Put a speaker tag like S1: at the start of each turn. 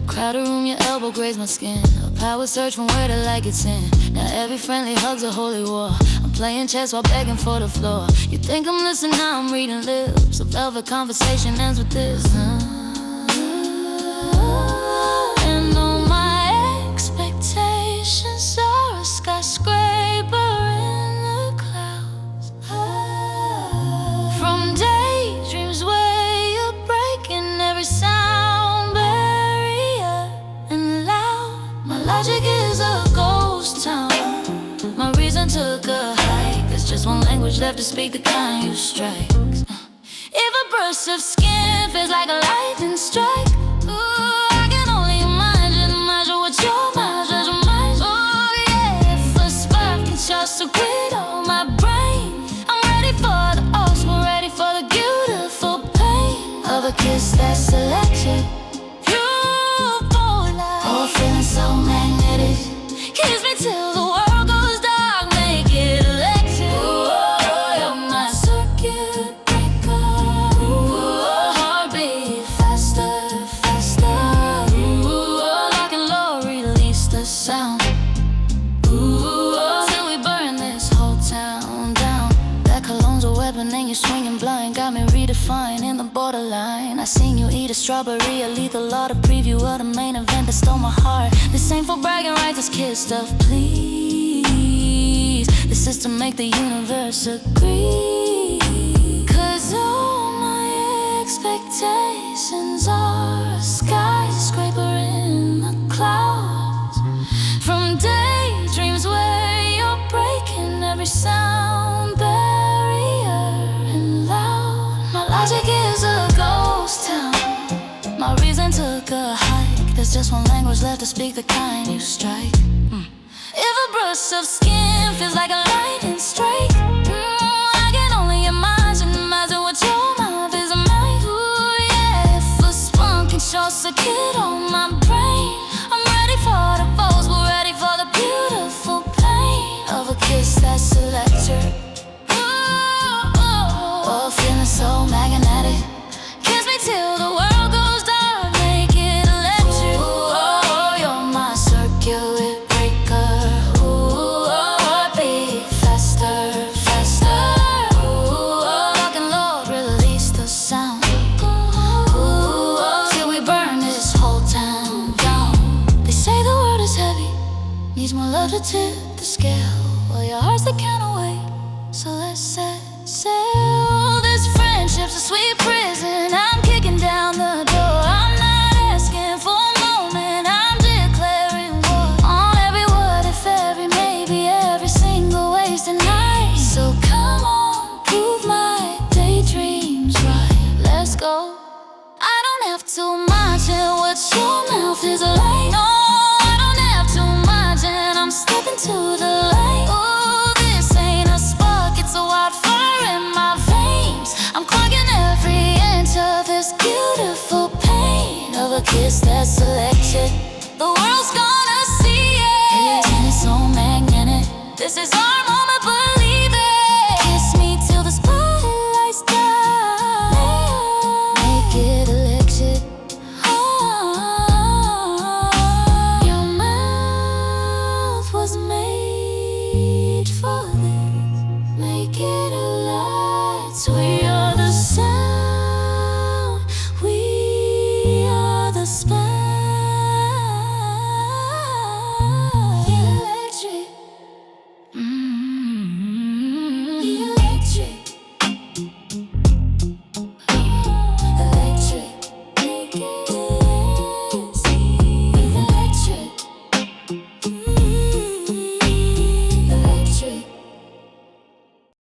S1: Crowded room, your elbow grazed my skin. A power search from where the light gets in. Now every friendly hug's a holy war. I'm playing chess while begging for the floor. You think I'm listening, now I'm reading lips. A velvet conversation ends with this. And all my expectations are a skyscraper in the clouds. From daydreams where you're breaking every sound barrier and loud. My logic is a ghost town. My reason took a hike. There's just one language left to speak, the kind you strike. If a brush of skin feels like a lightning strike, ooh, I can only imagine what your mind does. Oh yeah, if a spark can short circuit all my brain, I'm ready for the awesome, ready for the beautiful pain of a kiss that's electric. Oh, feeling so magnetic. Kiss me till the world goes dark, make it electric. Ooh, you're my circuit breaker. Ooh, heartbeat faster, faster. Ooh, lock and low, release the sound. Ooh, till we burn this whole town down. That cologne's a weapon and you're swinging blind. Got me redefining the borderline. I seen you eat a strawberry, a lethal law, the preview of the main event that stole my heart. This ain't for bragging rights, this kiss stuff, please. This is to make the universe agree. 'Cause all my expectations are a skyscraper in the clouds. From daydreams where you're breaking every sound barrier and loud. My logic is a ghost town. My reason took a hike. There's just one language left to speak, the kind you strike. If a brush of skin feels like a lightning strike, I can only imagine what your mouth is like. Ooh yeah, if a spark can short circuit on my brain, I'm ready for the foes, we're ready for the beautiful pain of a kiss that's electric. Oh, feeling so magnetic. Kiss me till the world goes dark, make it electric. Oh, you're my circuit breaker. Ooh, heartbeat faster, faster. Ooh, lock and load, release the sound. Ooh, till we burn this whole town down. They say the world is heavy, needs more love to tip the scale. Well, your heart's the counterweight, so let's set sail. This friendship's a sweet prison. I'm kicking down the door. I'm not asking for a moment. I'm declaring war on every what if, every maybe, every single wasted night. So come on, prove my daydreams right. Let's go. I don't have too much in what your mouth is like. No, I don't have too much, and I'm stepping to the light. Oh, this ain't a spark, it's a wildfire in my veins. I'm clogging every inch of this beautiful pain of a kiss